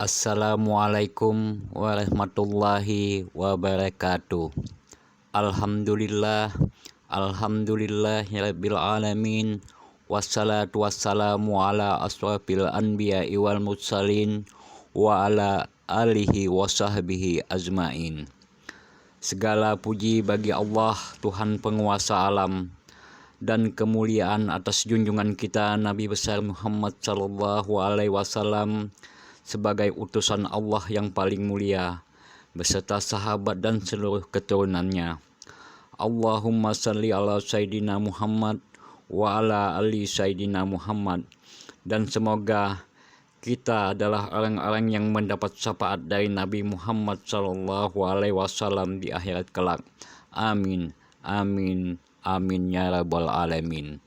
Assalamualaikum warahmatullahi wabarakatuh. Alhamdulillah, alhamdulillahirabbil alamin. Wassalatu wassalamu ala asrofil anbiya'i wal mursalin wa ala alihi wa sahbihi ajmain. Segala puji bagi Allah, Tuhan penguasa alam, dan kemuliaan atas junjungan kita Nabi besar Muhammad sallallahu alaihi wasallam sebagai utusan Allah yang paling mulia, beserta sahabat dan seluruh keturunannya. Allahumma salli ala Sayyidina Muhammad wa ala ali Sayyidina Muhammad. Dan semoga kita adalah orang-orang yang mendapat syafaat dari Nabi Muhammad sallallahu alaihi wasallam di akhirat kelak. Amin, amin, amin ya rabbal alamin.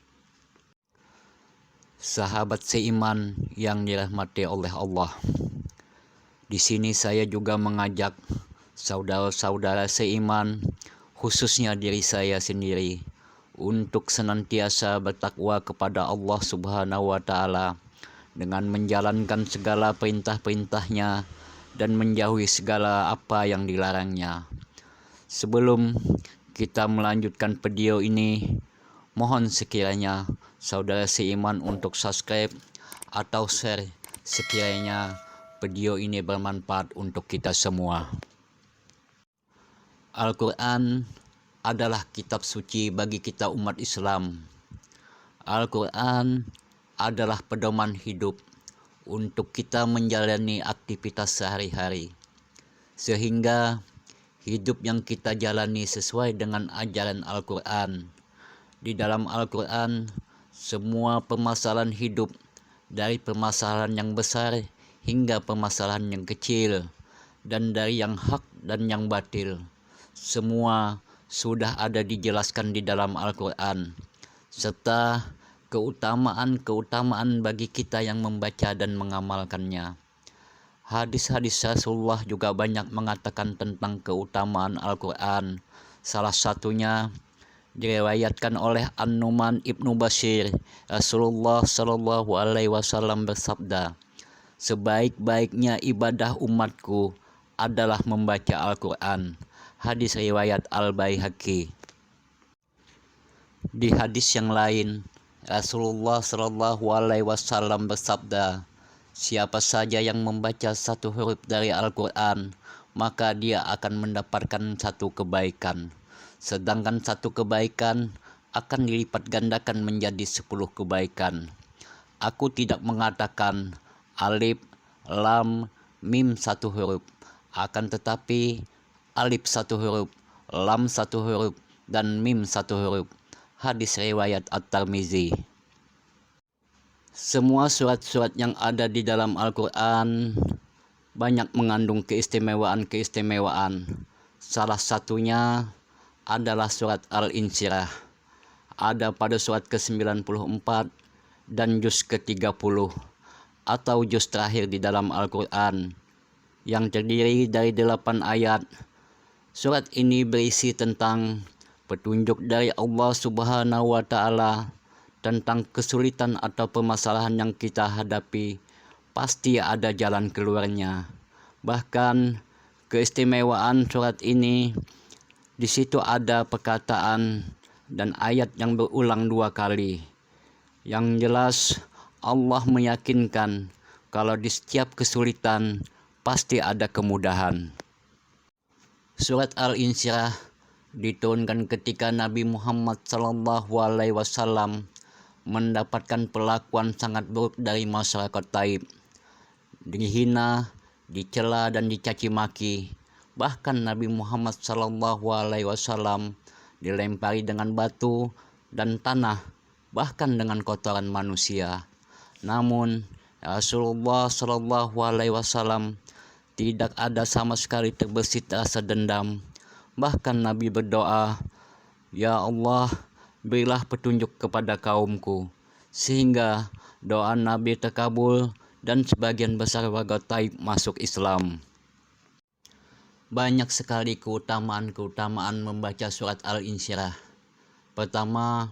Sahabat seiman yang dirahmati oleh Allah. Di sini saya juga mengajak saudara-saudara seiman, khususnya diri saya sendiri, untuk senantiasa bertakwa kepada Allah Subhanahu wa Ta'ala dengan menjalankan segala perintah-perintahnya dan menjauhi segala apa yang dilarangnya. Sebelum kita melanjutkan video ini, mohon sekiranya saudara seiman untuk subscribe atau share sekiranya video ini bermanfaat untuk kita semua. Al-Quran adalah kitab suci bagi kita umat Islam. Al-Quran adalah pedoman hidup untuk kita menjalani aktivitas sehari-hari, sehingga hidup yang kita jalani sesuai dengan ajaran Al-Quran. Di dalam Al-Quran, semua permasalahan hidup, dari permasalahan yang besar hingga permasalahan yang kecil, dan dari yang hak dan yang batil, semua sudah ada dijelaskan di dalam Al-Quran, serta keutamaan-keutamaan bagi kita yang membaca dan mengamalkannya. Hadis-hadis Rasulullah juga banyak mengatakan tentang keutamaan Al-Quran. Salah satunya diriwayatkan oleh An-Nu'man ibnu Bashir, Rasulullah Shallallahu alaihi wasallam bersabda, "Sebaik-baiknya ibadah umatku adalah membaca Al-Quran." Hadis riwayat Al-Baihaqi. Di hadis yang lain, Rasulullah Shallallahu alaihi wasallam bersabda, "Siapa saja yang membaca satu huruf dari Al-Quran, maka dia akan mendapatkan satu kebaikan. Sedangkan satu kebaikan akan dilipat gandakan menjadi 10 kebaikan. Aku tidak mengatakan alif, lam, mim satu huruf, akan tetapi alif satu huruf, lam satu huruf, dan mim satu huruf." Hadis riwayat At-Tirmizi. Semua surat-surat yang ada di dalam Al-Quran banyak mengandung keistimewaan-keistimewaan. Salah satunya adalah surat Al-Insyirah. Ada pada surat ke-94 dan juz ke-30 atau juz terakhir di dalam Al-Quran yang terdiri dari 8 ayat. Surat ini berisi tentang petunjuk dari Allah Subhanahu wa Ta'ala tentang kesulitan atau permasalahan yang kita hadapi. Pasti ada jalan keluarnya. Bahkan keistimewaan surat ini, di situ ada perkataan dan ayat yang berulang 2 kali. Yang jelas Allah meyakinkan kalau di setiap kesulitan pasti ada kemudahan. Surat Al-Insyirah diturunkan ketika Nabi Muhammad sallallahu alaihi wasallam mendapatkan perlakuan sangat buruk dari masyarakat Taif. Dihina, dicela dan dicaci maki. Bahkan Nabi Muhammad sallallahu alaihi wasallam dilempari dengan batu dan tanah, bahkan dengan kotoran manusia. Namun Rasulullah sallallahu alaihi wasallam tidak ada sama sekali terbesit rasa dendam. Bahkan Nabi berdoa, "Ya Allah, berilah petunjuk kepada kaumku," sehingga doa Nabi terkabul dan sebagian besar warga Taif masuk Islam. Banyak sekali keutamaan-keutamaan membaca surat Al-Insyirah. Pertama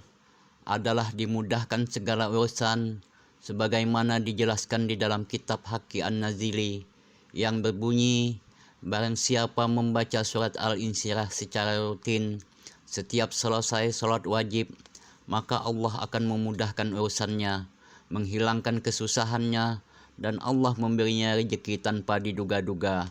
adalah dimudahkan segala urusan sebagaimana dijelaskan di dalam kitab Haqi An-Nazili yang berbunyi, barang siapa membaca surat Al-Insyirah secara rutin setiap selesai sholat wajib, maka Allah akan memudahkan urusannya, menghilangkan kesusahannya, dan Allah memberinya rezeki tanpa diduga-duga.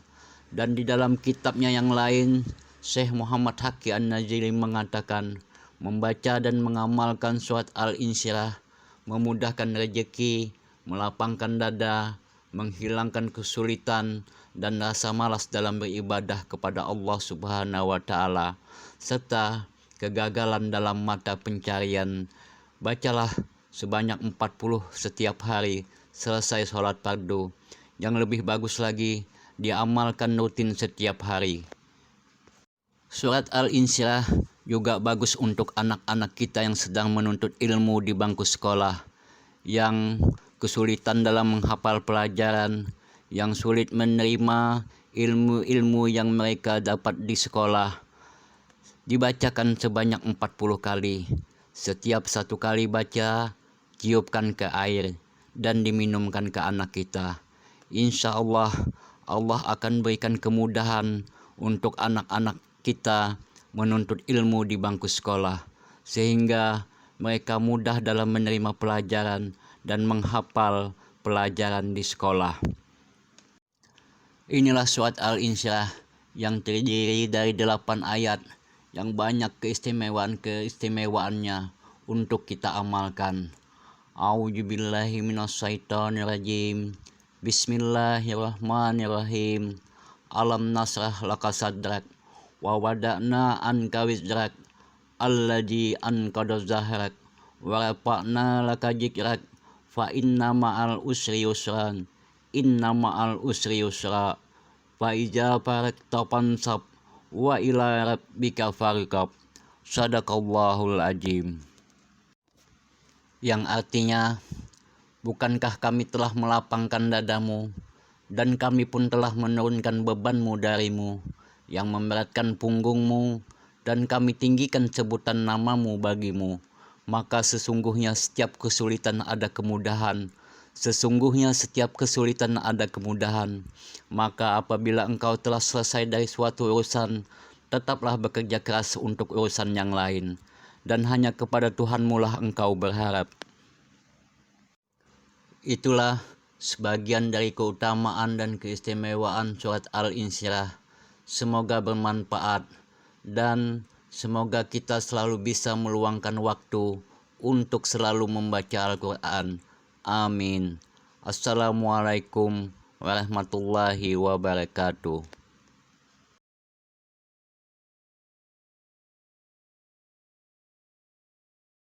Dan di dalam kitabnya yang lain, Syekh Muhammad Haqqi An-Nazili mengatakan, membaca dan mengamalkan surat Al-Insyirah memudahkan rezeki, melapangkan dada, menghilangkan kesulitan dan rasa malas dalam beribadah kepada Allah Subhanahu wa Ta'ala, serta kegagalan dalam mata pencarian. Bacalah sebanyak 40 setiap hari selesai sholat fardu. Yang lebih bagus lagi, diamalkan rutin setiap hari. Surat Al-Insyirah juga bagus untuk anak-anak kita yang sedang menuntut ilmu di bangku sekolah, yang kesulitan dalam menghafal pelajaran, yang sulit menerima ilmu-ilmu yang mereka dapat di sekolah. Dibacakan sebanyak 40 kali. Setiap satu kali baca, tiupkan ke air dan diminumkan ke anak kita. Insya Allah, Allah akan berikan kemudahan untuk anak-anak kita menuntut ilmu di bangku sekolah, sehingga mereka mudah dalam menerima pelajaran dan menghafal pelajaran di sekolah. Inilah surat Al-Insyirah yang terdiri dari 8 ayat yang banyak keistimewaan-keistimewaannya untuk kita amalkan. A'udzubillahi minasyaitonirrajim. Bismillahirrahmanirrahim. Alam nasrah laka sadrak wa wada'na anka wizrak alladzi anqadha zahrak wa rafa'na laka dzikrak fa inna ma'al usri yusran inna ma'al usri yusra fa iza farakta fansab wa ila rabbika farghab. Shadaqallahul azim. Yang artinya, bukankah kami telah melapangkan dadamu, dan kami pun telah menurunkan bebanmu darimu, yang memberatkan punggungmu, dan kami tinggikan sebutan namamu bagimu. Maka sesungguhnya setiap kesulitan ada kemudahan. Sesungguhnya setiap kesulitan ada kemudahan. Maka apabila engkau telah selesai dari suatu urusan, tetaplah bekerja keras untuk urusan yang lain. Dan hanya kepada Tuhanmu lah engkau berharap. Itulah sebagian dari keutamaan dan keistimewaan surat Al-Insyirah. Semoga bermanfaat dan semoga kita selalu bisa meluangkan waktu untuk selalu membaca Al-Quran. Amin. Assalamualaikum warahmatullahi wabarakatuh.